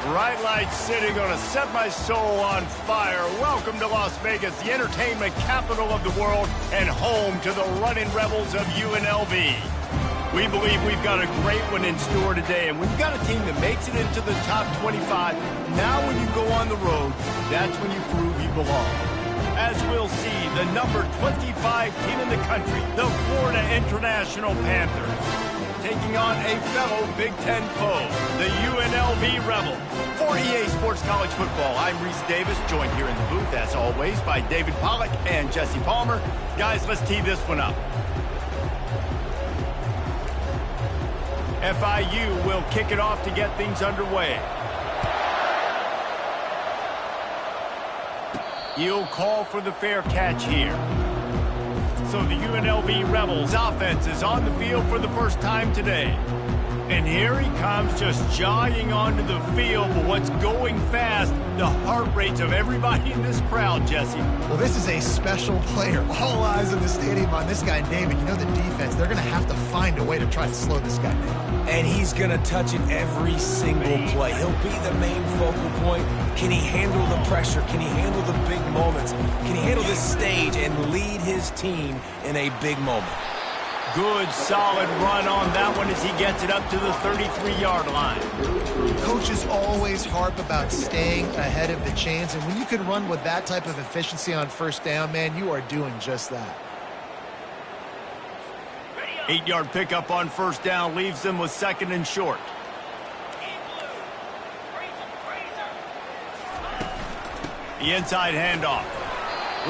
Bright lights city, gonna set my soul on fire. Welcome to Las Vegas, the entertainment capital of the world and home to the running rebels of UNLV. We believe we've got a great one in store today, and we've got a team that makes it into the top 25. Now when you go on the road, that's when you prove you belong. As we'll see, the number 25 team in the country, the Florida International Panthers, taking on a fellow Big Ten foe, the UNLV Rebel. For EA Sports College Football, I'm Reese Davis, joined here in the booth, as always, by David Pollack and Jesse Palmer. Guys, let's tee this one up. FIU will kick it off to get things underway. He'll call for the fair catch here. So the UNLV Rebels offense is on the field for the first time today. And here he comes, just jogging onto the field. But what's going fast? The heart rates of everybody in this crowd, Jesse. Well, this is a special player. All eyes in the stadium on this guy, David. You know the defense. They're going to have to find a way to try to slow this guy down. And he's going to touch it every single play. He'll be the main focal point. Can he handle the pressure? Can he handle the big moments? Can he handle this stage and lead his team in a big moment? Good, solid run on that one as he gets it up to the 33-yard line. Coaches always harp about staying ahead of the chains, and when you can run with that type of efficiency on first down, man, you are doing just that. 8-yard pickup on first down leaves them with second and short. The inside handoff.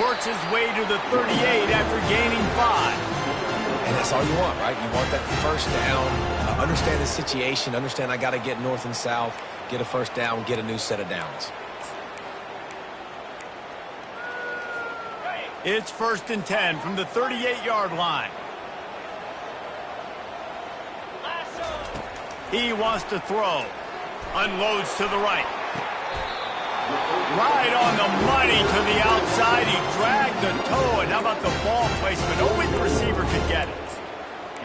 Works his way to the 38 after gaining 5. And that's all you want, right? You want that first down, understand the situation, understand I got to get north and south, get a first down, get a new set of downs. It's 1st and 10 from the 38-yard line. He wants to throw. Unloads to the right. Right on the money to the outside. He dragged the toe. And how about the ball placement? Only the receiver could get it.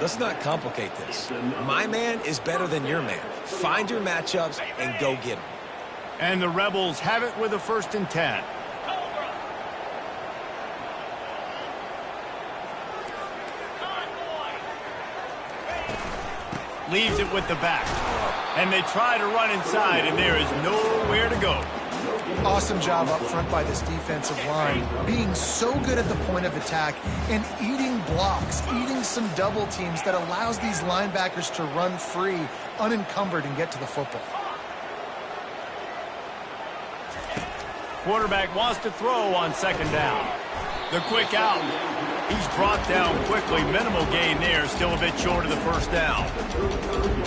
Let's not complicate this. My man is better than your man. Find your matchups and go get them. And the Rebels have it with a 1st and 10. Leaves it with the back. And they try to run inside, and there is nowhere to go. Awesome job up front by this defensive line, being so good at the point of attack and eating blocks, eating some double teams that allows these linebackers to run free, unencumbered, and get to the football. Quarterback wants to throw on 2nd down. The quick out. He's brought down quickly. Minimal gain there, still a bit short of the first down.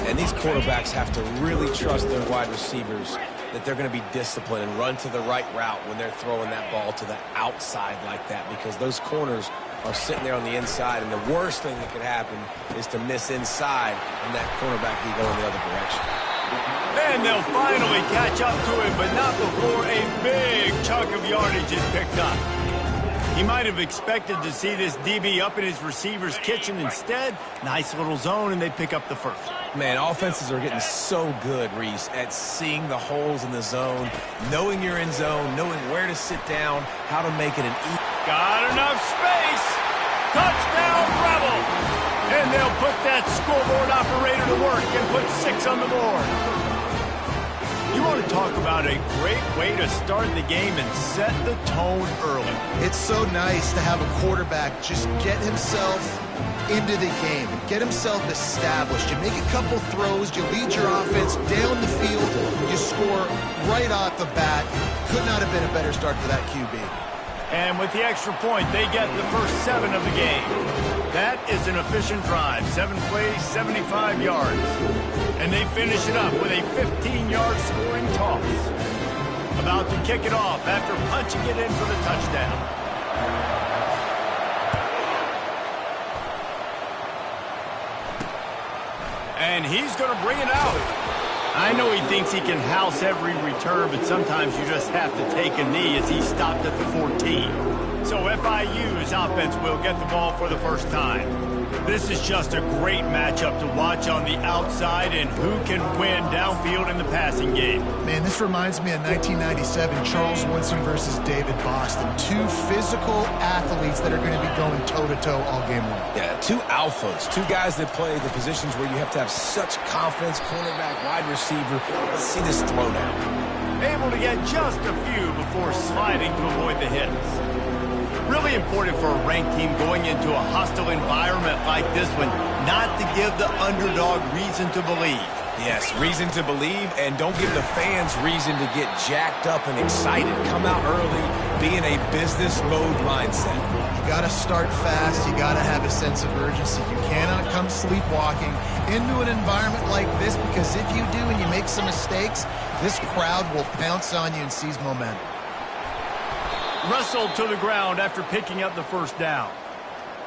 And these quarterbacks have to really trust their wide receivers that they're going to be disciplined and run to the right route when they're throwing that ball to the outside like that, because those corners are sitting there on the inside, and the worst thing that could happen is to miss inside and that cornerback be going the other direction. And they'll finally catch up to him, but not before a big chunk of yardage is picked up. He might have expected to see this DB up in his receiver's kitchen. Instead, nice little zone, and they pick up the first. Man, offenses are getting so good, Reese, at seeing the holes in the zone, knowing you're in zone, knowing where to sit down, how to make it an easy. Got enough space. Touchdown, Rebel. And they'll put that scoreboard operator to work and put 6 on the board. You want to talk about a great way to start the game and set the tone early. It's so nice to have a quarterback just get himself into the game, get himself established. You make a couple throws, you lead your offense down the field, you score right off the bat. Could not have been a better start for that QB. And with the extra point, they get the first 7 of the game. That is an efficient drive. 7 plays, 75 yards. And they finish it up with a 15-yard scoring toss. About to kick it off after punching it in for the touchdown. And he's going to bring it out. I know he thinks he can house every return, but sometimes you just have to take a knee as he stopped at the 14. So FIU's offense will get the ball for the first time. This is just a great matchup to watch on the outside and who can win downfield in the passing game. Man, this reminds me of 1997, Charles Woodson versus David Boston. Two physical athletes that are going to be going toe-to-toe all game long. Yeah, two alphas, two guys that play the positions where you have to have such confidence, cornerback, wide receiver. Let's see this throwdown. Able to get just a few before sliding to avoid the hits. Really important for a ranked team going into a hostile environment like this one, not to give the underdog reason to believe. Yes, reason to believe, and don't give the fans reason to get jacked up and excited. Come out early, be in a business mode mindset. You got to start fast. You got to have a sense of urgency. You cannot come sleepwalking into an environment like this, because if you do and you make some mistakes, this crowd will pounce on you and seize momentum. Wrestled to the ground after picking up the first down.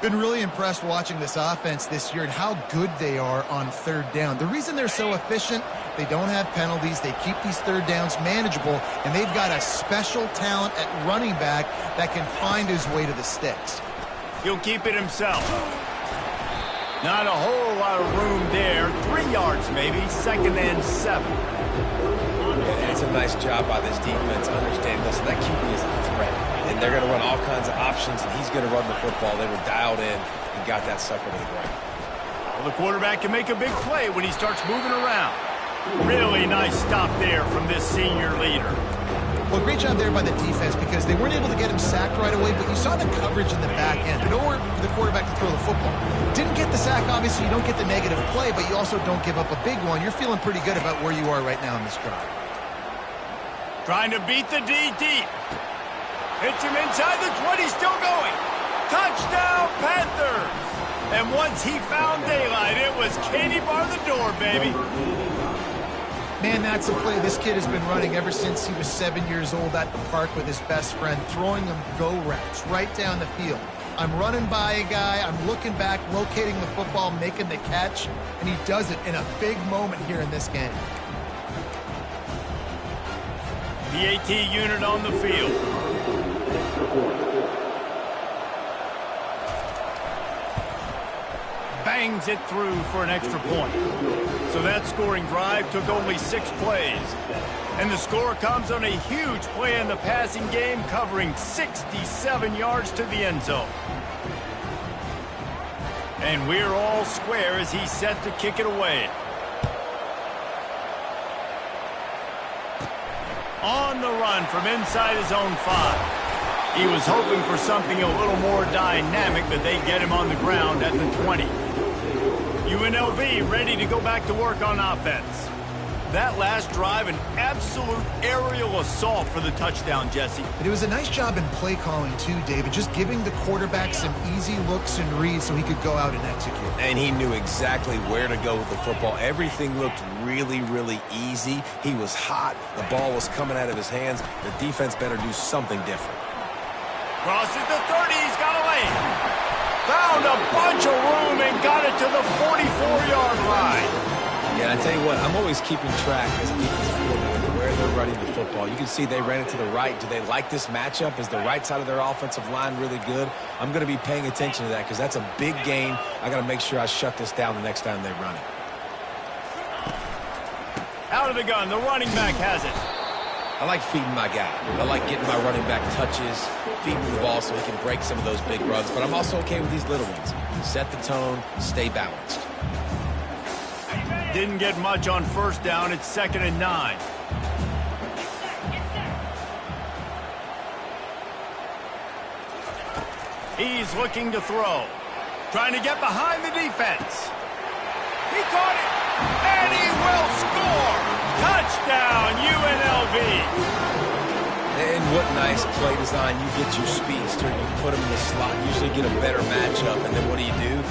Been really impressed watching this offense this year and how good they are on third down. The reason they're so efficient, they don't have penalties, they keep these third downs manageable, and they've got a special talent at running back that can find his way to the sticks. He'll keep it himself. Not a whole lot of room there. 3 yards maybe, 2nd and 7. And it's a nice job by this defense understanding, listen, that QB is a threat. And they're going to run all kinds of options, and he's going to run the football. They were dialed in and got that sucker to the ground. Well, the quarterback can make a big play when he starts moving around. Really nice stop there from this senior leader. Well, great job there by the defense, because they weren't able to get him sacked right away, but you saw the coverage in the back end. Nowhere for the quarterback to throw the football. Didn't get the sack, obviously. You don't get the negative play, but you also don't give up a big one. You're feeling pretty good about where you are right now in this drive. Trying to beat the D deep. Hits him inside the 20, still going. Touchdown, Panthers! And once he found daylight, it was Katie bar the door, baby. Man, that's a play this kid has been running ever since he was 7 years old at the park with his best friend, throwing him go routes right down the field. I'm running by a guy, I'm looking back, locating the football, making the catch, and he does it in a big moment here in this game. The AT unit on the field. Bangs it through for an extra point. So that scoring drive took only 6 plays. And the score comes on a huge play in the passing game, covering 67 yards to the end zone. And we're all square as he's set to kick it away. On the run from inside his own 5. He was hoping for something a little more dynamic, but they get him on the ground at the 20. UNLV ready to go back to work on offense. That last drive, an absolute aerial assault for the touchdown, Jesse. But it was a nice job in play calling too, David, just giving the quarterback some easy looks and reads so he could go out and execute. And he knew exactly where to go with the football. Everything looked really, really easy. He was hot. The ball was coming out of his hands. The defense better do something different. Crosses the 30, he's got away. Found a bunch of room and got it to the 44-yard line. Yeah, I tell you what, I'm always keeping track as a defensive coordinator where they're running the football. You can see they ran it to the right. Do they like this matchup? Is the right side of their offensive line really good? I'm going to be paying attention to that because that's a big game. I got to make sure I shut this down the next time they run it. Out of the gun, the running back has it. I like feeding my guy. I like getting my running back touches, feeding the ball so he can break some of those big runs. But I'm also okay with these little ones. Set the tone, stay balanced. Didn't get much on first down. It's 2nd and 9. He's looking to throw. Trying to get behind the defense. He caught it, and he will score. Touchdown, UNLV. And what nice play design. You get your speedster, you put him in the slot, usually get a better matchup, and then what do? You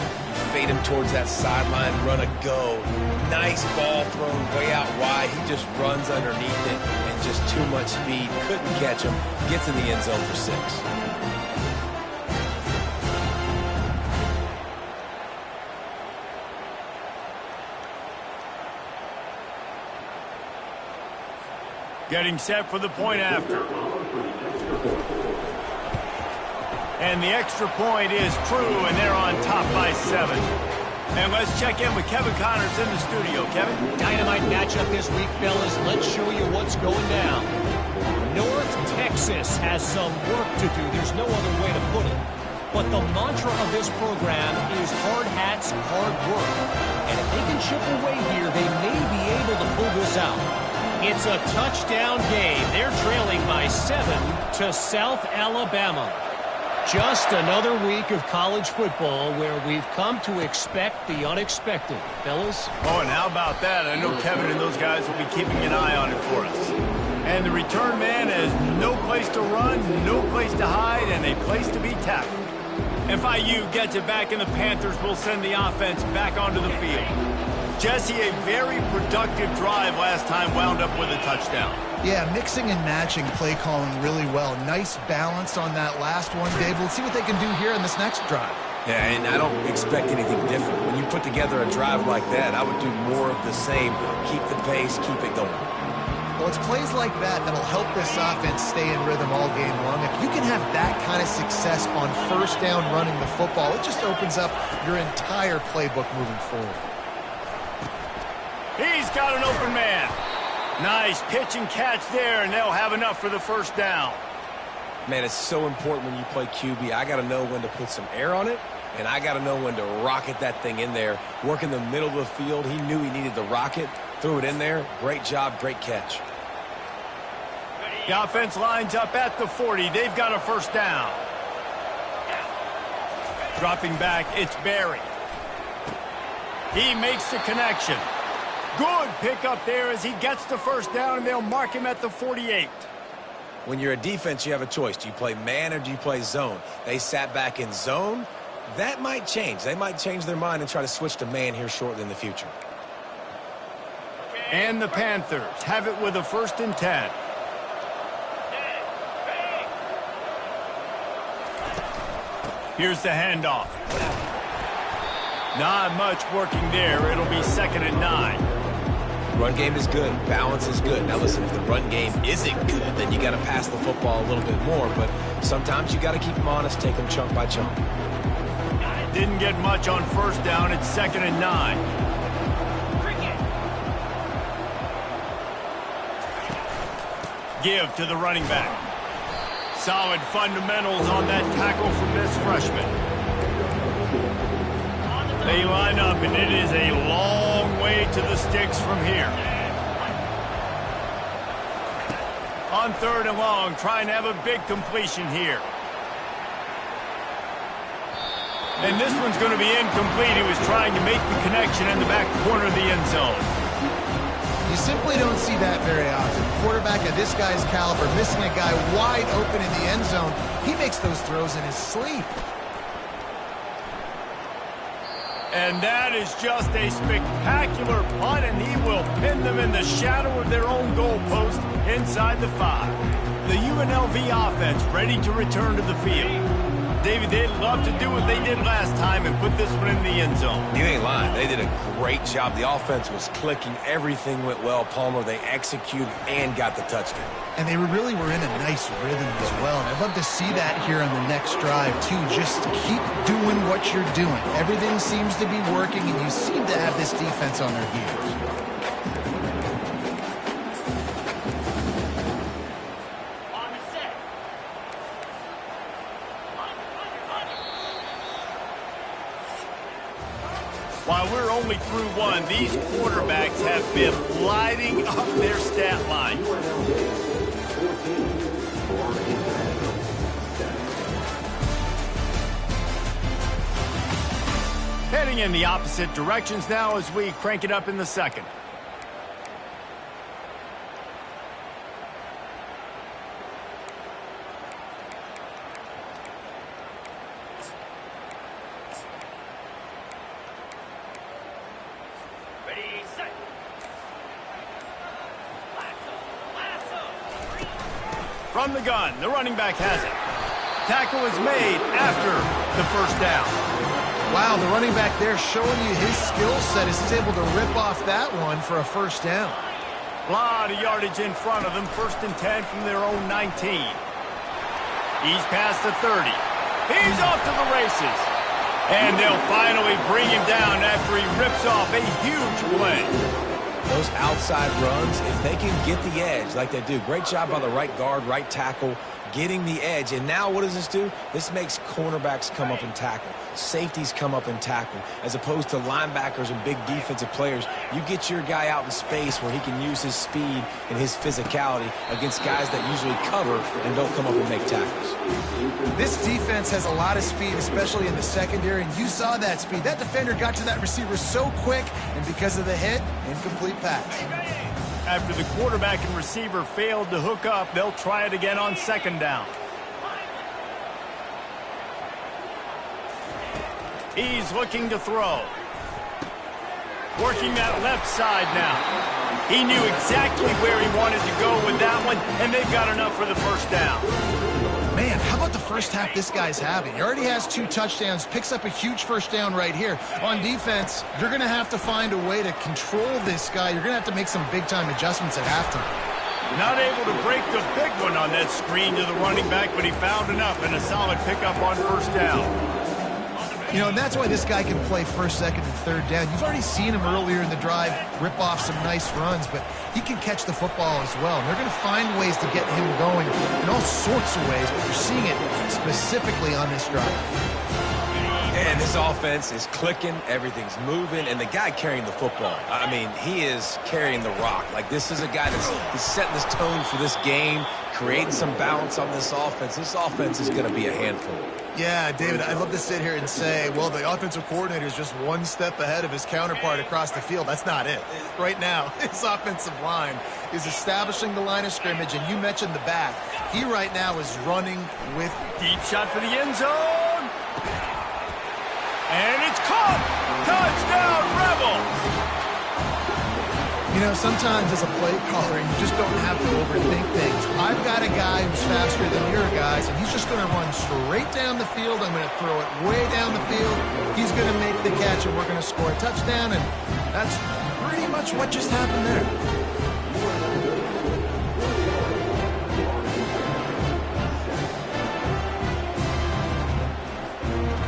fade him towards that sideline, run a go. Nice ball thrown way out wide. He just runs underneath it and just too much speed. Couldn't catch him. Gets in the end zone for 6. Getting set for the point after. And the extra point is true, and they're on top by 7. And let's check in with Kevin Connors in the studio. Kevin? Dynamite matchup this week, fellas. Let's show you what's going down. North Texas has some work to do. There's no other way to put it. But the mantra of this program is hard hats, hard work. And if they can chip away here, they may be able to pull this out. It's a touchdown game. They're trailing by 7 to South Alabama. Just another week of college football where we've come to expect the unexpected. Fellas? Oh, and how about that? I know Kevin and those guys will be keeping an eye on it for us. And the return man has no place to run, no place to hide, and a place to be tackled. FIU gets it back, and the Panthers will send the offense back onto the field. Jesse, a very productive drive last time wound up with a touchdown. Yeah, mixing and matching play calling really well. Nice balance on that last one, Dave. Let's see what they can do here in this next drive. Yeah, and I don't expect anything different. When you put together a drive like that, I would do more of the same. Keep the pace, keep it going. Well, it's plays like that that'll help this offense stay in rhythm all game long. If you can have that kind of success on first down running the football, it just opens up your entire playbook moving forward. He's got an open man. Nice pitch and catch there, and they'll have enough for the first down. Man, it's so important when you play QB. I got to know when to put some air on it, and I got to know when to rocket that thing in there. Work in the middle of the field. He knew he needed the rocket, threw it in there. Great job, great catch. The offense lines up at the 40. They've got a first down. Dropping back, it's Barry. He makes the connection. Good pickup there as he gets the first down, and they'll mark him at the 48. When you're a defense, you have a choice. Do you play man or do you play zone? They sat back in zone. That might change. They might change their mind and try to switch to man here shortly in the future. And the Panthers have it with a 1st and 10. Here's the handoff. Not much working there. It'll be 2nd and 9. Run game is good. Balance is good. Now, listen, if the run game isn't good, then you got to pass the football a little bit more. But sometimes you got to keep them honest, take them chunk by chunk. Didn't get much on first down. It's 2nd and 9. Give to the running back. Solid fundamentals on that tackle from this freshman. They line up, and it is a long way to the sticks from here. On 3rd and long, trying to have a big completion here. And this one's going to be incomplete. He was trying to make the connection in the back corner of the end zone. You simply don't see that very often. Quarterback of this guy's caliber missing a guy wide open in the end zone. He makes those throws in his sleep. And that is just a spectacular punt, and he will pin them in the shadow of their own goalpost inside the 5. The UNLV offense ready to return to the field. David, they'd love to do what they did last time and put this one in the end zone. You ain't lying. They did a great job. The offense was clicking. Everything went well. Palmer, they executed and got the touchdown. And they really were in a nice rhythm as well. And I'd love to see that here on the next drive, too. Just keep doing what you're doing. Everything seems to be working, and you seem to have this defense on their heels. While we're only through one, these quarterbacks have been lighting up their stat line. Heading in the opposite directions now as we crank it up in the 2nd. From the gun, the running back has it. Tackle is made after the first down. Wow, the running back there showing you his skill set as he's able to rip off that one for a first down. A lot of yardage in front of them. 1st and 10 from their own 19. He's past the 30. He's off to the races. And they'll finally bring him down after he rips off a huge play. Those outside runs, if they can get the edge like they do, great job by the right guard, right tackle, getting the edge. And now what does this do? This makes cornerbacks come up and tackle. Safeties come up and tackle. As opposed to linebackers and big defensive players, you get your guy out in space where he can use his speed and his physicality against guys that usually cover and don't come up and make tackles. This defense has a lot of speed, especially in the secondary, and you saw that speed. That defender got to that receiver so quick, and because of the hit, incomplete pass. After the quarterback and receiver failed to hook up, they'll try it again on second down. He's looking to throw. Working that left side now. He knew exactly where he wanted to go with that one, and they've got enough for the first down. Man, how about the first half this guy's having? He already has 2 touchdowns, picks up a huge first down right here. On defense, you're going to have to find a way to control this guy. You're going to have to make some big-time adjustments at halftime. Not able to break the big one on that screen to the running back, but he found enough and a solid pickup on first down. You know, and that's why this guy can play first, second, and third down. You've already seen him earlier in the drive rip off some nice runs, but he can catch the football as well. And they're going to find ways to get him going in all sorts of ways, but you're seeing it specifically on this drive. And this offense is clicking, everything's moving, and the guy carrying the football, I mean, he is carrying the rock. Like, this is a guy he's setting this tone for this game, creating some balance on this offense. This offense is going to be a handful. Yeah, David, I'd love to sit here and say, well, the offensive coordinator is just one step ahead of his counterpart across the field. That's not it. Right now, his offensive line is establishing the line of scrimmage, and you mentioned the back. He right now is running with... Deep shot for the end zone. And it's caught. Touchdown, Rebels. You know, sometimes as a play caller, you just don't have to overthink things. I've got a guy who's faster than your guys, and he's just going to run straight down the field. I'm going to throw it way down the field. He's going to make the catch, and we're going to score a touchdown, and that's pretty much what just happened there.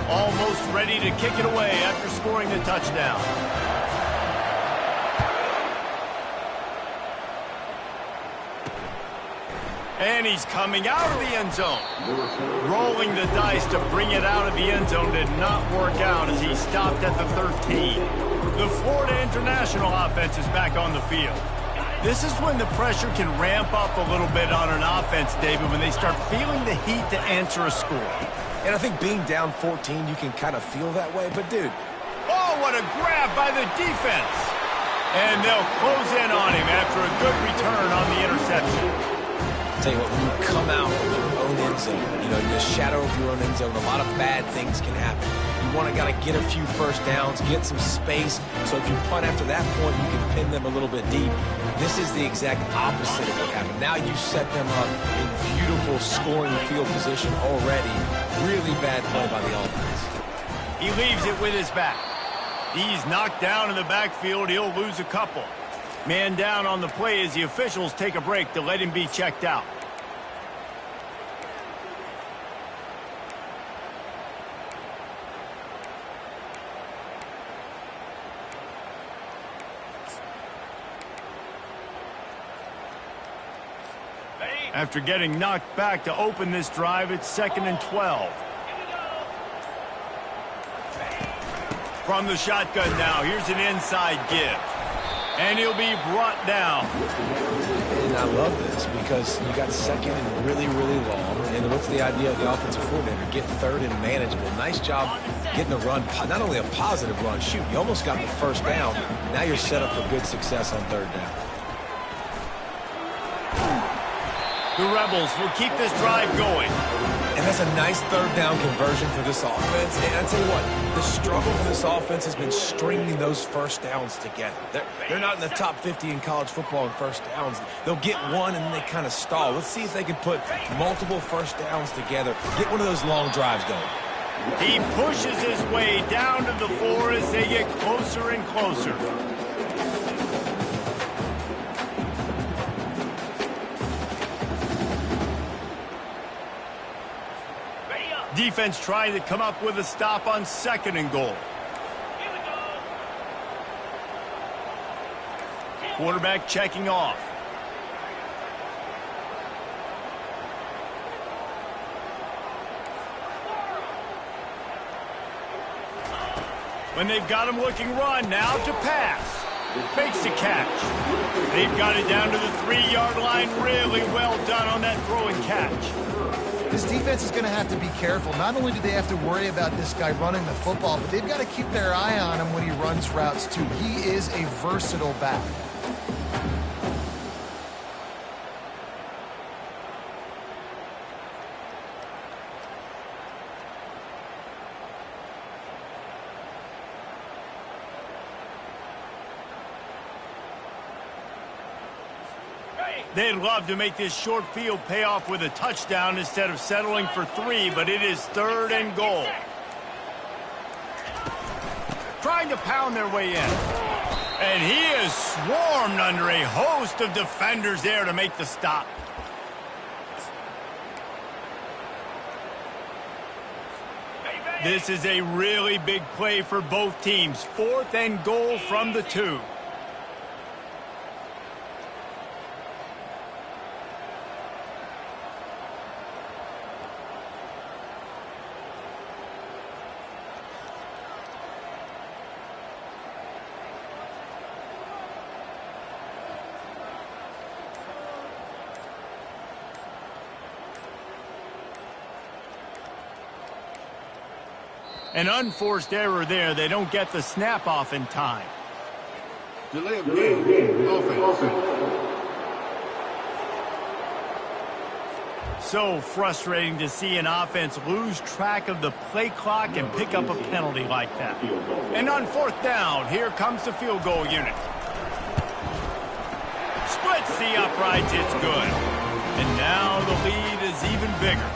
Almost ready to kick it away after scoring the touchdown. And he's coming out of the end zone. Rolling the dice to bring it out of the end zone did not work out as he stopped at the 13. The Florida International offense is back on the field. This is when the pressure can ramp up a little bit on an offense, David, when they start feeling the heat to answer a score. And I think being down 14, you can kind of feel that way. But, dude. Oh, what a grab by the defense. And they'll close in on him after a good return on the interception. Tell you what, when you come out of your own end zone, you know, in the shadow of your own end zone, a lot of bad things can happen. You want to get a few first downs, get some space, so if you punt after that point, you can pin them a little bit deep. This is the exact opposite of what happened. Now you set them up in beautiful scoring field position already. Really bad play by the offense. He leaves it with his back. He's knocked down in the backfield. He'll lose a couple. Man down on the play as the officials take a break to let him be checked out. After getting knocked back to open this drive, it's 2nd and 12. From the shotgun now, here's an inside give. And he'll be brought down. And I love this because you got second and really, really long. And what's the idea of the offensive coordinator? Get third and manageable. Nice job getting the run. Not only a positive run, shoot, you almost got the first down. Now you're set up for good success on third down. The Rebels will keep this drive going. And that's a nice third down conversion for this offense. And I tell you what, the struggle for this offense has been stringing those first downs together. They're not in the top 50 in college football in first downs. They'll get one and then they kind of stall. Let's see if they can put multiple first downs together. Get one of those long drives going. He pushes his way down to the floor as they get closer and closer. defense trying to come up with a stop on 2nd and goal. Quarterback checking off. When they've got him looking run, now to pass. Makes the catch. They've got it down to the 3-yard line. Really well done on that throw and catch. This defense is going to have to be careful. Not only do they have to worry about this guy running the football, but they've got to keep their eye on him when he runs routes too. He is a versatile back. They'd love to make this short field pay off with a touchdown instead of settling for 3, but it is 3rd and goal. Trying to pound their way in. And he is swarmed under a host of defenders there to make the stop. This is a really big play for both teams. 4th and goal from the 2. An unforced error there. They don't get the snap off in time. Delay of game. Offense. So frustrating to see an offense lose track of the play clock and pick up a penalty like that. And on 4th down, here comes the field goal unit. Splits the uprights. It's good. And now the lead is even bigger.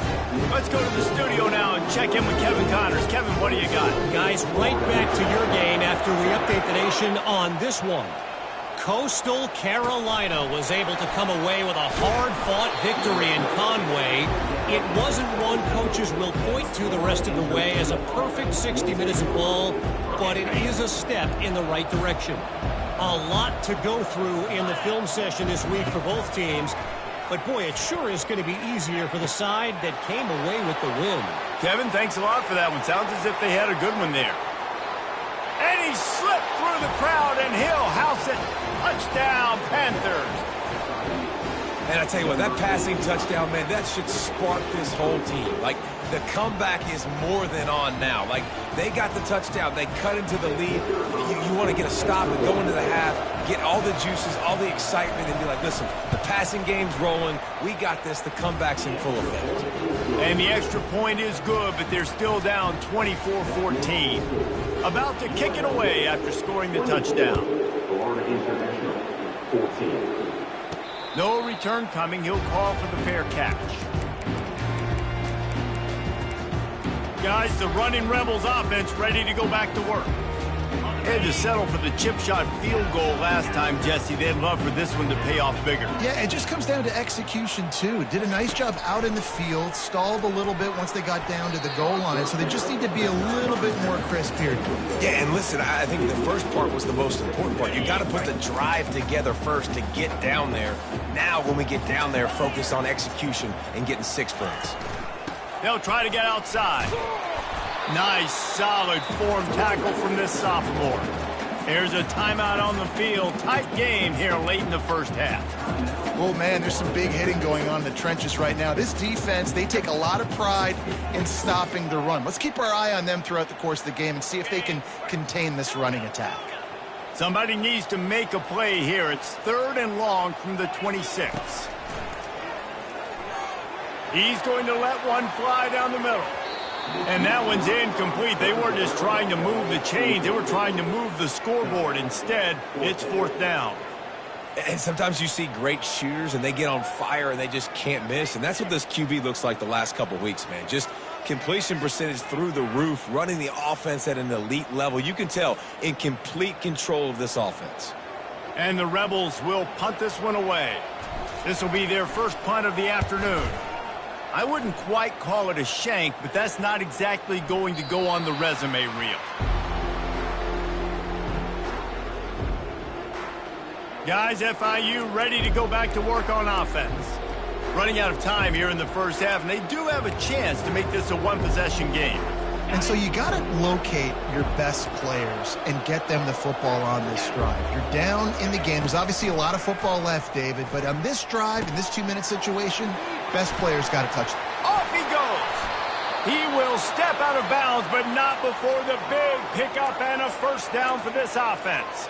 Let's go to the studio now and check in with Kevin Connors. Kevin, what do you got? Guys, right back to your game after we update the nation on this one. Coastal Carolina was able to come away with a hard-fought victory in Conway. It wasn't one coaches will point to the rest of the way as a perfect 60 minutes of ball, but it is a step in the right direction. A lot to go through in the film session this week for both teams. But, boy, it sure is going to be easier for the side that came away with the win. Kevin, thanks a lot for that one. Sounds as if they had a good one there. And he slipped through the crowd, and he'll house it. Touchdown, Panthers. And I tell you what, that passing touchdown, man, that should spark this whole team. Like, the comeback is more than on now. Like, they got the touchdown. They cut into the lead. You want to get a stop and go into the half, get all the juices, all the excitement, and be like, listen, the passing game's rolling. We got this. The comeback's in full effect. And the extra point is good, but they're still down 24-14. About to kick it away after scoring the touchdown. No return coming. He'll call for the fair catch. Guys, the running Rebels offense ready to go back to work. They had to settle for the chip shot field goal last time, Jesse. They'd love for this one to pay off bigger. Yeah, it just comes down to execution, too. Did a nice job out in the field, stalled a little bit once they got down to the goal line, so they just need to be a little bit more crisp here. Yeah, and listen, I think the first part was the most important part. You got to put the drive together first to get down there. Now, when we get down there, focus on execution and getting 6 points. They'll try to get outside. Nice, solid form tackle from this sophomore. There's a timeout on the field. Tight game here late in the first half. Oh, man, there's some big hitting going on in the trenches right now. This defense, they take a lot of pride in stopping the run. Let's keep our eye on them throughout the course of the game and see if they can contain this running attack. Somebody needs to make a play here. It's 3rd and long from the 26. He's going to let one fly down the middle. And that one's incomplete. They weren't just trying to move the chains. They were trying to move the scoreboard. Instead, it's 4th down. And sometimes you see great shooters, and they get on fire, and they just can't miss. And that's what this QB looks like the last couple weeks, man. Just completion percentage through the roof, running the offense at an elite level. You can tell in complete control of this offense. And the Rebels will punt this one away. This will be their first punt of the afternoon. I wouldn't quite call it a shank, but that's not exactly going to go on the resume reel. Guys, FIU ready to go back to work on offense. Running out of time here in the first half, and they do have a chance to make this a one-possession game. And so you got to locate your best players and get them the football on this drive. You're down in the game. There's obviously a lot of football left, David, but on this drive, in this 2-minute situation, best players got to touch them. Off he goes. He will step out of bounds, but not before the big pickup and a first down for this offense.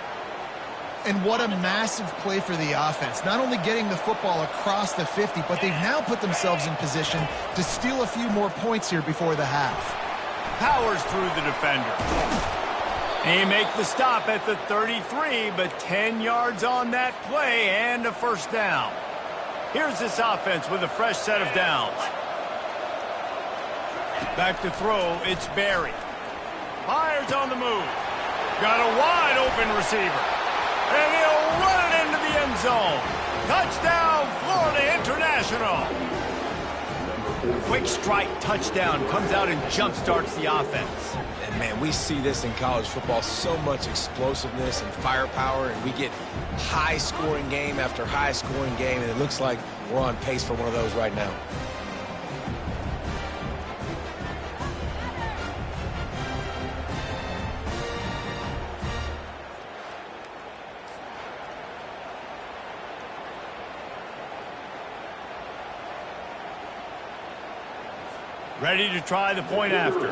And what a massive play for the offense. Not only getting the football across the 50, but they've now put themselves in position to steal a few more points here before the half. Powers through the defender. They make the stop at the 33, but 10 yards on that play and a first down. Here's this offense with a fresh set of downs. Back to throw, it's Barry. Fires on the move. Got a wide open receiver. And he'll run it into the end zone. Touchdown, Florida International. Quick strike touchdown comes out and jump-starts the offense. And, man, we see this in college football, so much explosiveness and firepower, and we get high-scoring game after high-scoring game, and it looks like we're on pace for one of those right now. Ready to try the point after.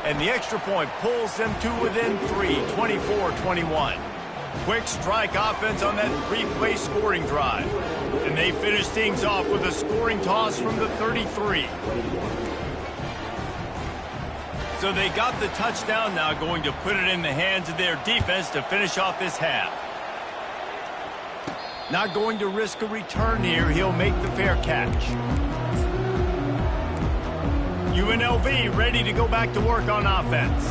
And the extra point pulls them to within 3, 24-21. Quick strike offense on that 3-play scoring drive. And they finish things off with a scoring toss from the 33. So they got the touchdown, now going to put it in the hands of their defense to finish off this half. Not going to risk a return here. He'll make the fair catch. UNLV ready to go back to work on offense.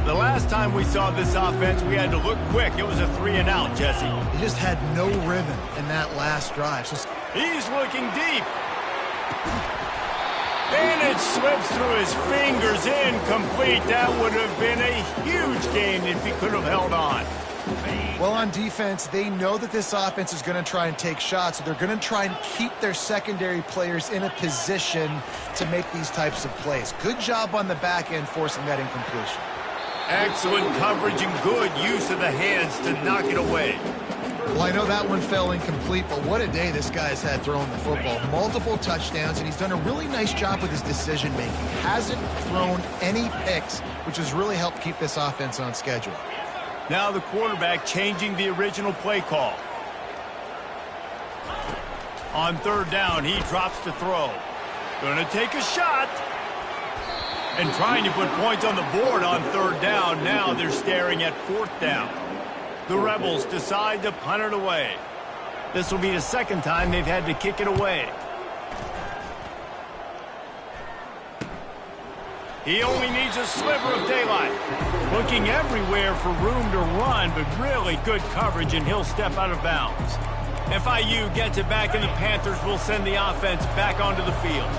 The last time we saw this offense, we had to look quick. It was a 3-and-out, Jesse. He just had no rhythm in that last drive. He's looking deep. And it slips through his fingers, incomplete. That would have been a huge gain if he could have held on. Well, on defense, they know that this offense is going to try and take shots, so they're going to try and keep their secondary players in a position to make these types of plays. Good job on the back end forcing that incompletion. Excellent coverage and good use of the hands to knock it away. Well, I know that one fell incomplete, but what a day this guy's had throwing the football. Multiple touchdowns, and he's done a really nice job with his decision-making. Hasn't thrown any picks, which has really helped keep this offense on schedule. Now the quarterback changing the original play call. On third down, he drops to throw. Gonna take a shot. And trying to put points on the board on third down. Now they're staring at fourth down. The Rebels decide to punt it away. This will be the second time they've had to kick it away. He only needs a sliver of daylight. Looking everywhere for room to run, but really good coverage, and he'll step out of bounds. FIU gets it back, and the Panthers will send the offense back onto the field.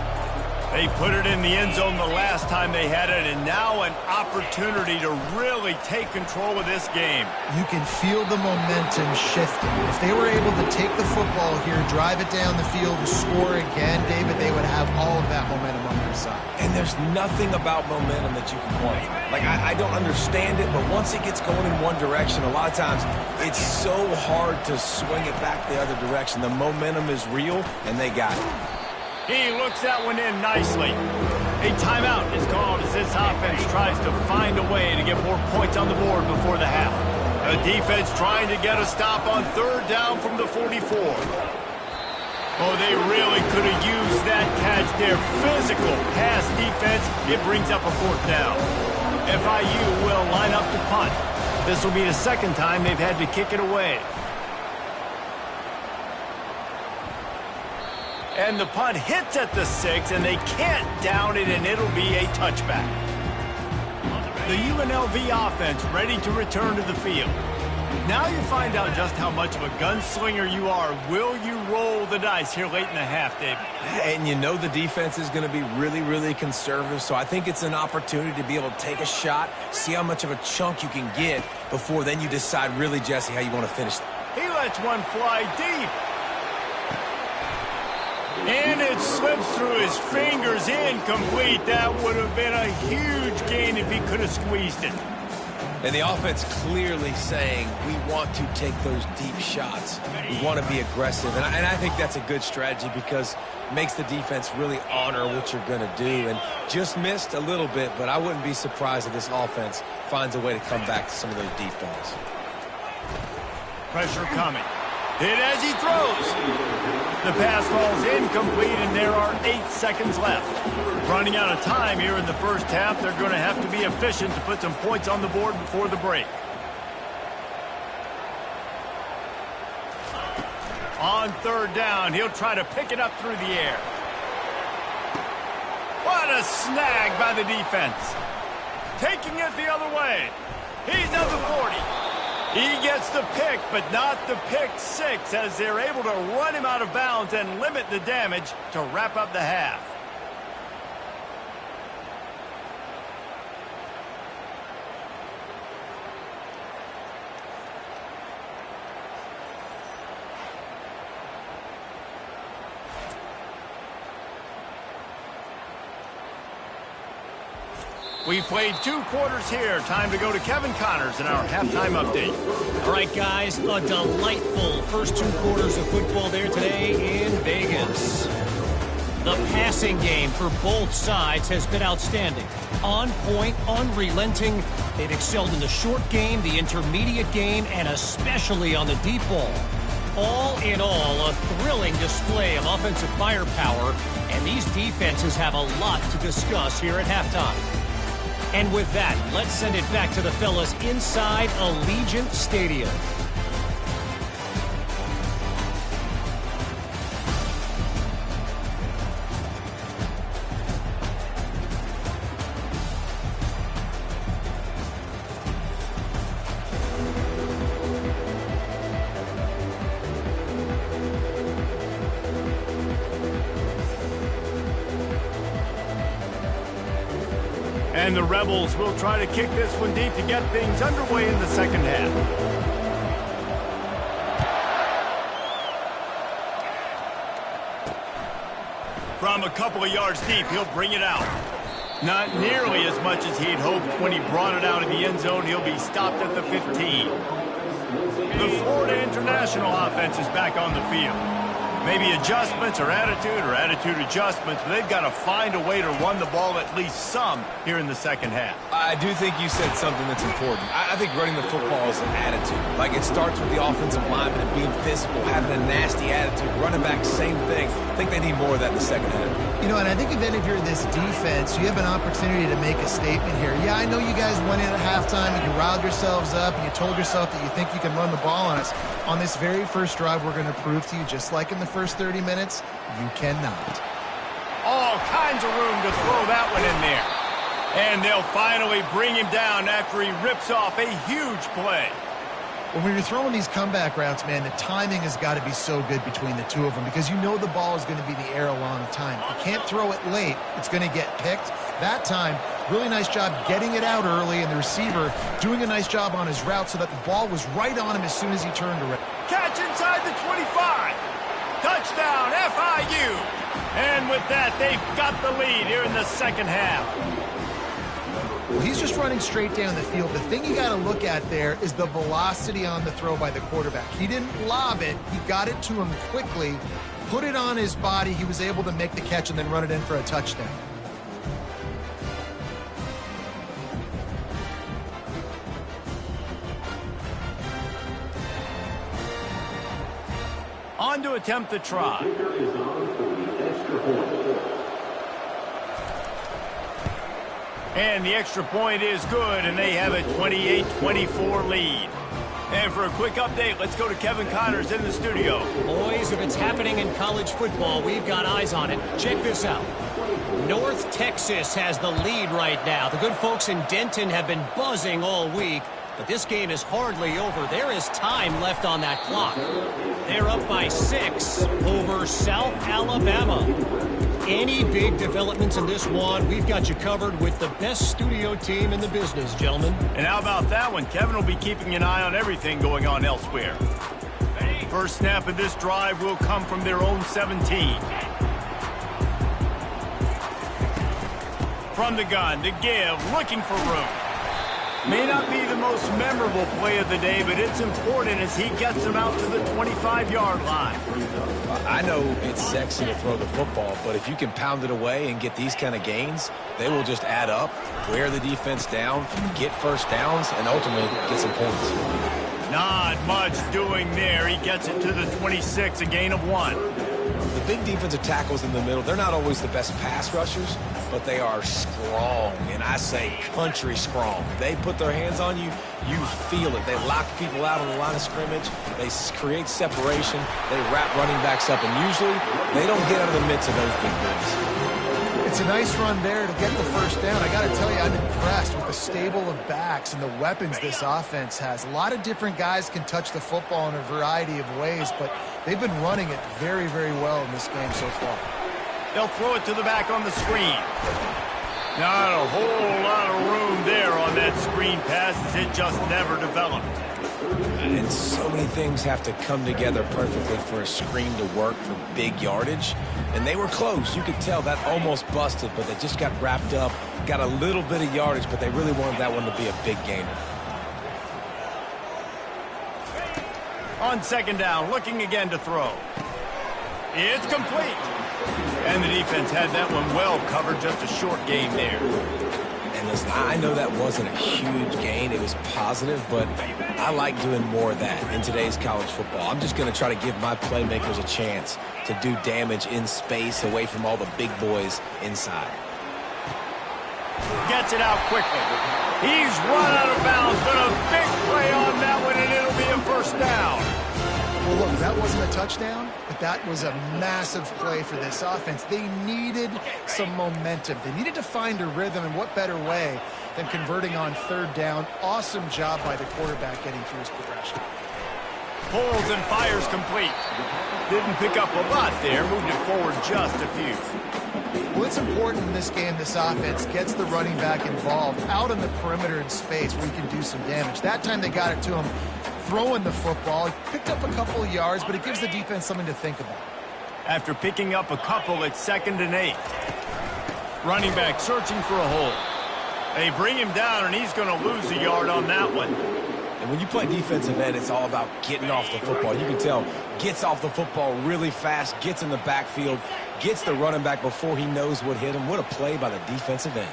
They put it in the end zone the last time they had it, and now an opportunity to really take control of this game. You can feel the momentum shifting. If they were able to take the football here, drive it down the field, and score again, David, they would have all of that momentum on their side. And there's nothing about momentum that you can quantify. Like, I don't understand it, but once it gets going in one direction, a lot of times it's so hard to swing it back the other direction. The momentum is real, and they got it. He looks that one in nicely. A timeout is called as this offense tries to find a way to get more points on the board before the half. The defense trying to get a stop on third down from the 44. Oh, they really could have used that catch there. Physical pass defense. It brings up a fourth down. FIU will line up to punt. This will be the second time they've had to kick it away. And the punt hits at the 6, and they can't down it, and it'll be a touchback. The UNLV offense ready to return to the field. Now you find out just how much of a gunslinger you are. Will you roll the dice here late in the half, David? And you know the defense is going to be really, really conservative, so I think it's an opportunity to be able to take a shot, see how much of a chunk you can get before then you decide really, Jesse, how you want to finish it. He lets one fly deep. And it slips through his fingers, incomplete. That would have been a huge gain if he could have squeezed it. And the offense clearly saying, we want to take those deep shots. We want to be aggressive. And I think that's a good strategy because it makes the defense really honor what you're going to do. And just missed a little bit, but I wouldn't be surprised if this offense finds a way to come back to some of those deep balls. Pressure coming. Hit as he throws. The pass falls incomplete, and there are 8 seconds left. Running out of time here in the first half, they're going to have to be efficient to put some points on the board before the break. On third down, he'll try to pick it up through the air. What a snag by the defense. Taking it the other way. He's at the 40. He gets the pick, but not the pick six, as they're able to run him out of bounds and limit the damage to wrap up the half. We played 2 quarters here. Time to go to Kevin Connors in our halftime update. All right, guys, a delightful first 2 quarters of football there today in Vegas. The passing game for both sides has been outstanding. On point, unrelenting. They've excelled in the short game, the intermediate game, and especially on the deep ball. All in all, a thrilling display of offensive firepower, and these defenses have a lot to discuss here at halftime. And with that, let's send it back to the fellas inside Allegiant Stadium. And the Rebels will try to kick this one deep to get things underway in the second half. From a couple of yards deep, he'll bring it out. Not nearly as much as he'd hoped when he brought it out in the end zone. He'll be stopped at the 15. The Florida International offense is back on the field. Maybe adjustments or attitude adjustments, but they've got to find a way to run the ball at least some here in the second half. I do think you said something that's important. I think running the football is an attitude. Like, it starts with the offensive lineman and being physical, having a nasty attitude. Running back, same thing. I think they need more of that in the second half. You know, and I think then if you're this defense, you have an opportunity to make a statement here. Yeah, I know you guys went in at halftime and you riled yourselves up and you told yourself that you think you can run the ball on us. On this very first drive, we're going to prove to you, just like in the first 30 minutes, you cannot. All kinds of room to throw that one in there. And they'll finally bring him down after he rips off a huge play. Well, when you're throwing these comeback routes, man, the timing has got to be so good between the two of them because you know the ball is going to be in the air a long time. You can't throw it late. It's going to get picked. That time, really nice job getting it out early, and the receiver doing a nice job on his route so that the ball was right on him as soon as he turned around. Catch inside the 25. Touchdown, FIU. And with that, they've got the lead here in the second half. Well, he's just running straight down the field. The thing you got to look at there is the velocity on the throw by the quarterback. He didn't lob it. He got it to him quickly, put it on his body. He was able to make the catch and then run it in for a touchdown. On to attempt the try. And the extra point is good, and they have a 28-24 lead. And for a quick update, let's go to Kevin Connors in the studio. Boys, if it's happening in college football, we've got eyes on it. Check this out. North Texas has the lead right now. The good folks in Denton have been buzzing all week. But this game is hardly over. There is time left on that clock. They're up by 6 over South Alabama. Any big developments in this one, we've got you covered with the best studio team in the business, gentlemen. And how about that one? Kevin will be keeping an eye on everything going on elsewhere. First snap of this drive will come from their own 17. From the gun, to give, looking for room. May not be the most memorable play of the day, but it's important as he gets them out to the 25-yard line. I know it's sexy to throw the football, but if you can pound it away and get these kind of gains, they will just add up, wear the defense down, get first downs, and ultimately get some points. Not much doing there. He gets it to the 26, a gain of 1. The big defensive tackles in the middle, they're not always the best pass rushers, but they are strong, and I say country strong. They put their hands on you, you feel it. They lock people out on the line of scrimmage. They create separation. They wrap running backs up, and usually they don't get out of the midst of those big boys. It's a nice run there to get the first down. I got to tell you, I'm impressed with the stable of backs and the weapons this offense has. A lot of different guys can touch the football in a variety of ways, but they've been running it very, very well in this game so far. They'll throw it to the back on the screen. Not a whole lot of room there on that screen pass as it just never developed. And so many things have to come together perfectly for a screen to work for big yardage. And they were close. You could tell that almost busted, but they just got wrapped up, got a little bit of yardage, but they really wanted that one to be a big gainer. On second down, looking again to throw. It's complete. And the defense had that one well covered, just a short gain there. And listen, I know that wasn't a huge gain. It was positive, but I like doing more of that in today's college football. I'm just going to try to give my playmakers a chance to do damage in space away from all the big boys inside. Gets it out quickly. He's run out of bounds, but a big play on that one, and it'll be a first down. Well, look, that wasn't a touchdown, but that was a massive play for this offense. They needed some momentum. They needed to find a rhythm, and what better way than converting on third down. Awesome job by the quarterback getting through his progression. Pulls and fires complete. Didn't pick up a lot there, moved it forward just a few. Well, it's important in this game this offense gets the running back involved out on the perimeter in space where he can do some damage. That time they got it to him throwing the football. He picked up a couple of yards, but it gives the defense something to think about. After picking up a couple, it's 2nd and 8. Running back searching for a hole. They bring him down, and he's going to lose a yard on that one. And when you play defensive end, it's all about getting off the football. You can tell, gets off the football really fast, gets in the backfield, gets the running back before he knows what hit him. What a play by the defensive end.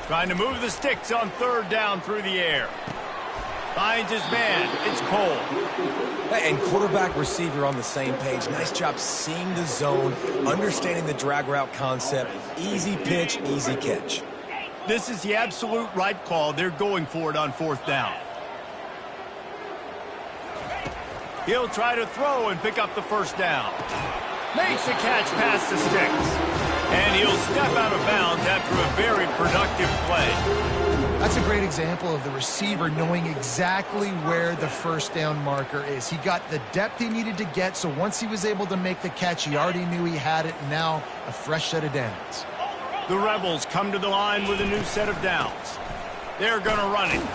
Trying to move the sticks on third down through the air. Finds his man. It's Cole. And quarterback receiver on the same page. Nice job seeing the zone, understanding the drag route concept. Easy pitch, easy catch. This is the absolute right call. They're going for it on 4th down. He'll try to throw and pick up the first down. Makes the catch past the sticks. And he'll step out of bounds after a very productive play. That's a great example of the receiver knowing exactly where the first down marker is. He got the depth he needed to get, so once he was able to make the catch, he already knew he had it, and now a fresh set of downs. The Rebels come to the line with a new set of downs. They're going to run it.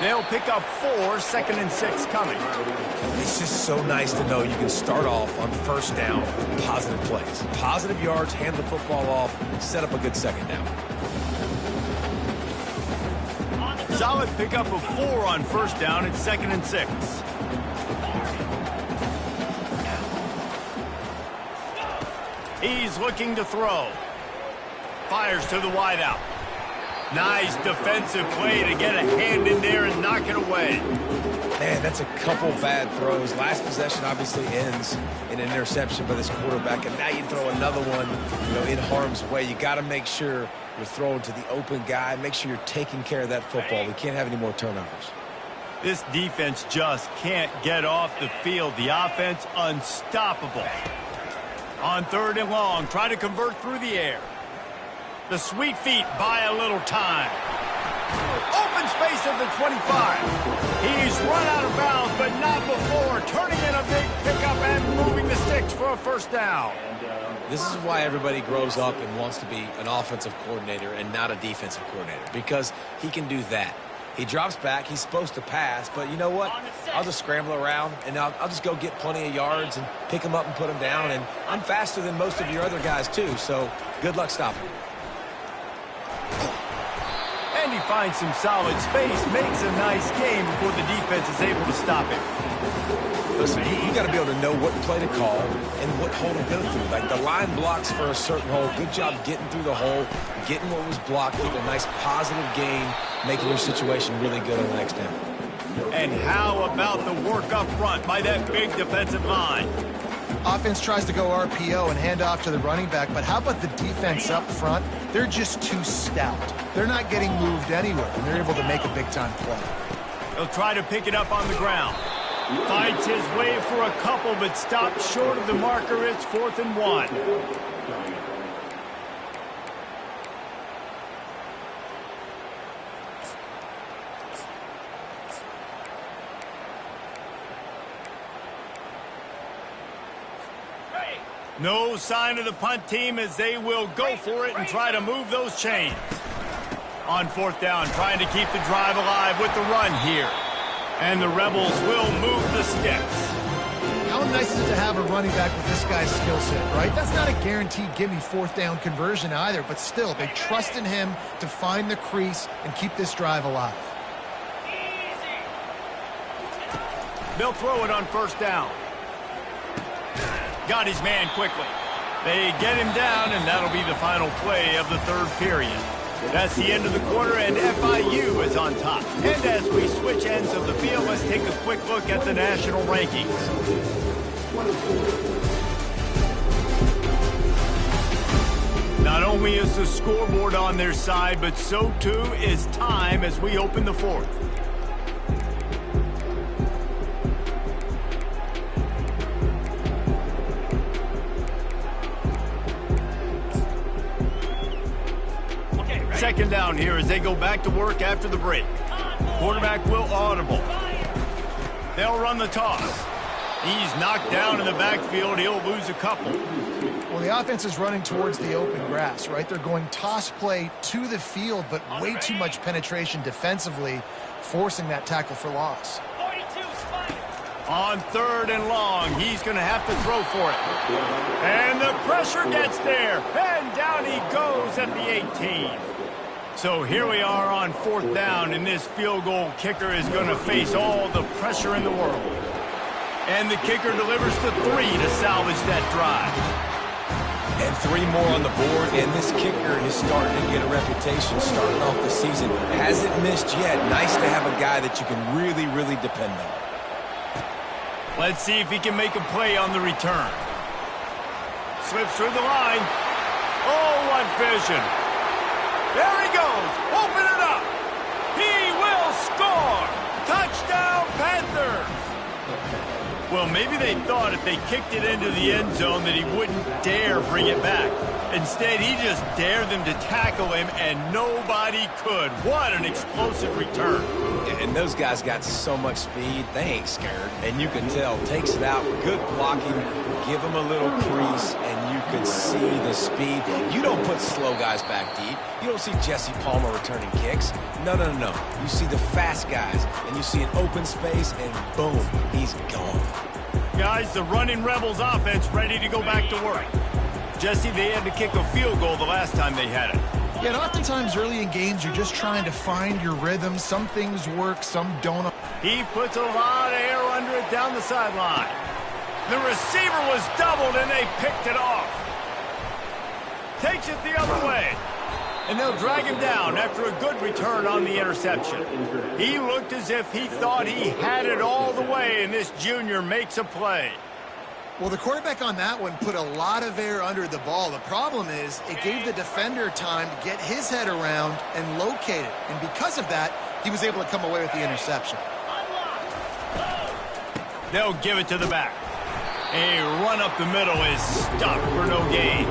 They'll pick up 4, 2nd and 6 coming. It's just so nice to know you can start off on first down with positive plays. Positive yards, hand the football off, set up a good second down. Solid pickup of 4 on first down. It's 2nd and 6. He's looking to throw. Fires to the wideout. Nice defensive play to get a hand in there and knock it away. Man, that's a couple bad throws. Last possession obviously ends in an interception by this quarterback, and now you throw another one, in harm's way. You got to make sure you're throwing to the open guy. Make sure you're taking care of that football. We can't have any more turnovers. This defense just can't get off the field. The offense unstoppable. On 3rd and long, try to convert through the air. The sweet feet buy a little time. Open space at the 25. He's run out of bounds, but not before turning in a big pickup and moving the sticks for a first down. This is why everybody grows up and wants to be an offensive coordinator and not a defensive coordinator, because he can do that. He drops back. He's supposed to pass, but you know what? I'll just scramble around, and I'll just go get plenty of yards and pick them up and put them down, and I'm faster than most of your other guys, too, so good luck stopping him. And he finds some solid space, makes a nice game before the defense is able to stop him. Listen, you got to be able to know what play to call and what hole to go through. Like, the line blocks for a certain hole. Good job getting through the hole, getting what was blocked, getting a nice positive gain, making your situation really good on the next down. And how about the work up front by that big defensive line? Offense tries to go RPO and hand off to the running back, but how about the defense up front? They're just too stout. They're not getting moved anywhere, and they're able to make a big-time play. He'll try to pick it up on the ground. Fights his way for a couple, but stops short of the marker. It's 4th and 1. No sign of the punt team as they will go for it and try to move those chains. On 4th down, trying to keep the drive alive with the run here. And the Rebels will move the sticks. How nice is it to have a running back with this guy's skill set, right? That's not a guaranteed give-me 4th down conversion either, but still, they trust in him to find the crease and keep this drive alive. They'll throw it on 1st down. Got his man quickly. They get him down, and that'll be the final play of the 3rd period. That's the end of the quarter, and FIU is on top. And as we switch ends of the field, let's take a quick look at the national rankings. Not only is the scoreboard on their side, but so too is time as we open the 4th. Second down here as they go back to work after the break. Quarterback will audible. They'll run the toss. He's knocked down in the backfield. He'll lose a couple. Well, the offense is running towards the open grass, right? They're going toss play to the field, but way too much penetration defensively, forcing that tackle for loss. On 3rd and long, he's going to have to throw for it. And the pressure gets there. And down he goes at the 18. So here we are on 4th down, and this field goal kicker is going to face all the pressure in the world. And the kicker delivers the 3 to salvage that drive. And 3 more on the board, and this kicker is starting to get a reputation starting off the season. Hasn't missed yet. Nice to have a guy that you can really, really depend on. Let's see if he can make a play on the return. Slips through the line. Oh, what vision. There he goes. Open it up. He will score. Touchdown, Panthers. Well, maybe they thought if they kicked it into the end zone that he wouldn't dare bring it back. Instead, he just dared them to tackle him, and nobody could. What an explosive return. And those guys got so much speed, they ain't scared. And you can tell, takes it out, good blocking, give them a little crease, and you could see the speed. You don't put slow guys back deep. You don't see Jesse Palmer returning kicks. No. You see the fast guys, and you see an open space, and boom, he's gone. Guys, the running Rebels offense ready to go back to work. Jesse, they had to kick a field goal the last time they had it. Yeah, and oftentimes early in games, you're just trying to find your rhythm. Some things work, some don't. He puts a lot of air under it down the sideline. The receiver was doubled, and they picked it off. Takes it the other way. And they'll drag him down after a good return on the interception. He looked as if he thought he had it all the way, and this junior makes a play. Well, the quarterback on that one put a lot of air under the ball. The problem is it gave the defender time to get his head around and locate it. And because of that, he was able to come away with the interception. They'll give it to the back. A run up the middle is stopped for no gain.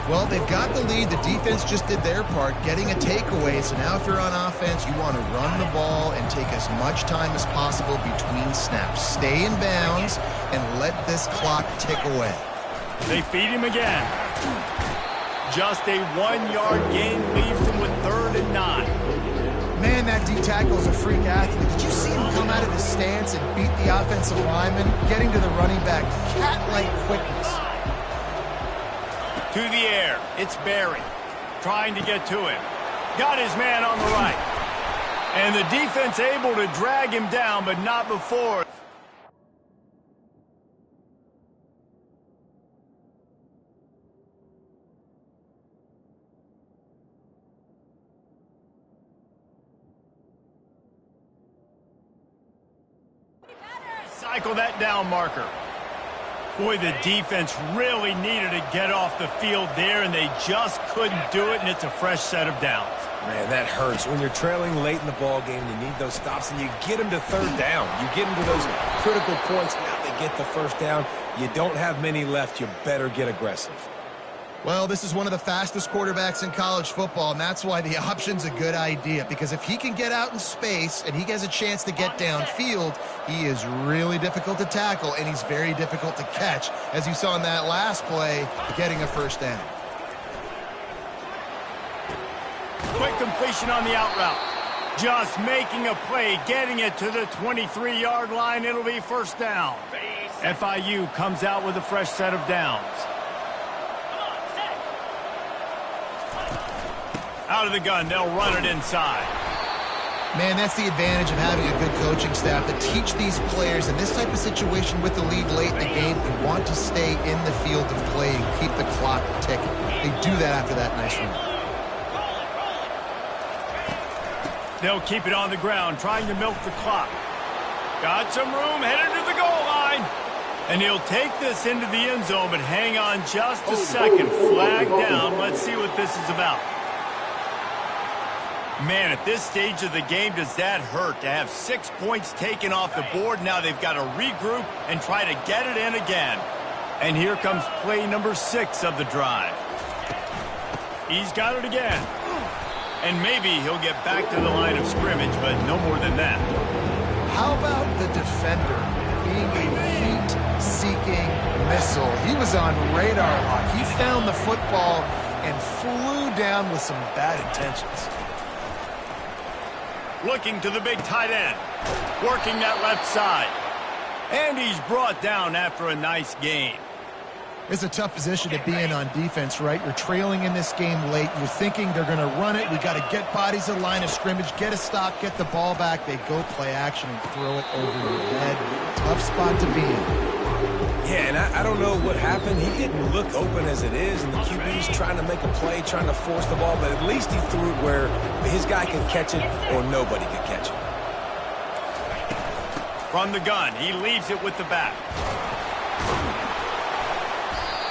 Well, they've got the lead. The defense just did their part, getting a takeaway. So now if you're on offense, you want to run the ball and take as much time as possible between snaps. Stay in bounds and let this clock tick away. They feed him again. Just a 1-yard gain leaves him with 3rd and 9. Man, that D-tackle is a freak athlete. Did you see him come out of his stance and beat the offensive lineman, getting to the running back? Cat-like quickness. To the air, it's Barry, trying to get to him. Got his man on the right. And the defense able to drag him down, but not before. Cycle that down marker. Boy, the defense really needed to get off the field there, and they just couldn't do it, and it's a fresh set of downs. Man, that hurts. When you're trailing late in the ball game, you need those stops, and you get them to 3rd down. You get them to those critical points. Now they get the 1st down. You don't have many left. You better get aggressive. Well, this is one of the fastest quarterbacks in college football, and that's why the option's a good idea, because if he can get out in space and he has a chance to get downfield, he is really difficult to tackle, and he's very difficult to catch, as you saw in that last play, getting a 1st down. Quick completion on the out route. Just making a play, getting it to the 23-yard line. It'll be 1st down. FIU comes out with a fresh set of downs. Out of the gun, they'll run it inside. Man, that's the advantage of having a good coaching staff to teach these players in this type of situation with the lead late in the game and want to stay in the field of play and keep the clock ticking. They do that after that nice run. They'll keep it on the ground, trying to milk the clock. Got some room, headed to the goal line. And he'll take this into the end zone, but hang on just a second. Flag down. Let's see what this is about. Man, at this stage of the game, does that hurt to have 6 points taken off the board? Now they've got to regroup and try to get it in again. And here comes play number 6 of the drive. He's got it again. And maybe he'll get back to the line of scrimmage, but no more than that. How about the defender being a heat-seeking missile? He was on radar lock. He found the football and flew down with some bad intentions. Looking to the big tight end. Working that left side. And he's brought down after a nice gain. It's a tough position to be in on defense, right? You're trailing in this game late. You're thinking they're going to run it. We got to get bodies to the line of scrimmage, get a stop, get the ball back. They go play action and throw it over your head. Tough spot to be in. Yeah, and I don't know what happened. He didn't look open as it is, and the QB's trying to make a play, trying to force the ball, but at least he threw it where his guy could catch it or nobody could catch it. From the gun, he leaves it with the back.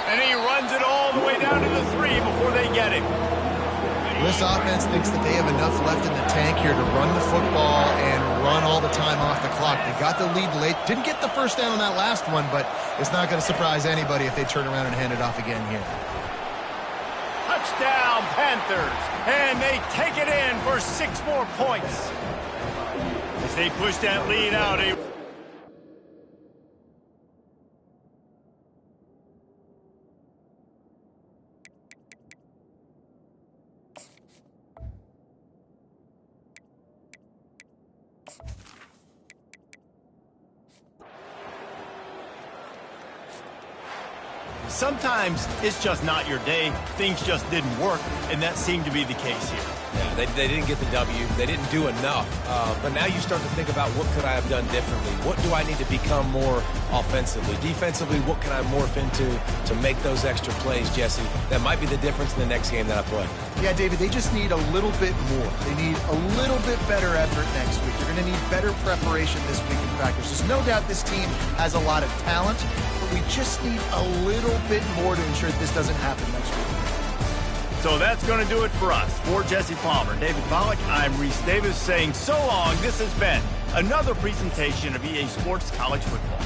And he runs it all the way down to the 3 before they get him. This offense thinks that they have enough left in the tank here to run the football and run all the time off the clock. They got the lead late. Didn't get the 1st down on that last one, but it's not going to surprise anybody if they turn around and hand it off again here. Touchdown, Panthers. And they take it in for 6 more points. As they push that lead out. Sometimes it's just not your day. Things just didn't work, and that seemed to be the case here. Yeah, they didn't get the W. They didn't do enough. But now you start to think about what could I have done differently? What do I need to become more offensively? Defensively, what can I morph into to make those extra plays, Jesse? That might be the difference in the next game that I play. Yeah, David, they just need a little bit more. They need a little bit better effort next week. They're going to need better preparation this week in practice. There's no doubt this team has a lot of talent, but we just need a little bit more to ensure that this doesn't happen next week. So that's going to do it for us. For Jesse Palmer, David Pollack, I'm Reese Davis saying so long. This has been another presentation of EA Sports College Football.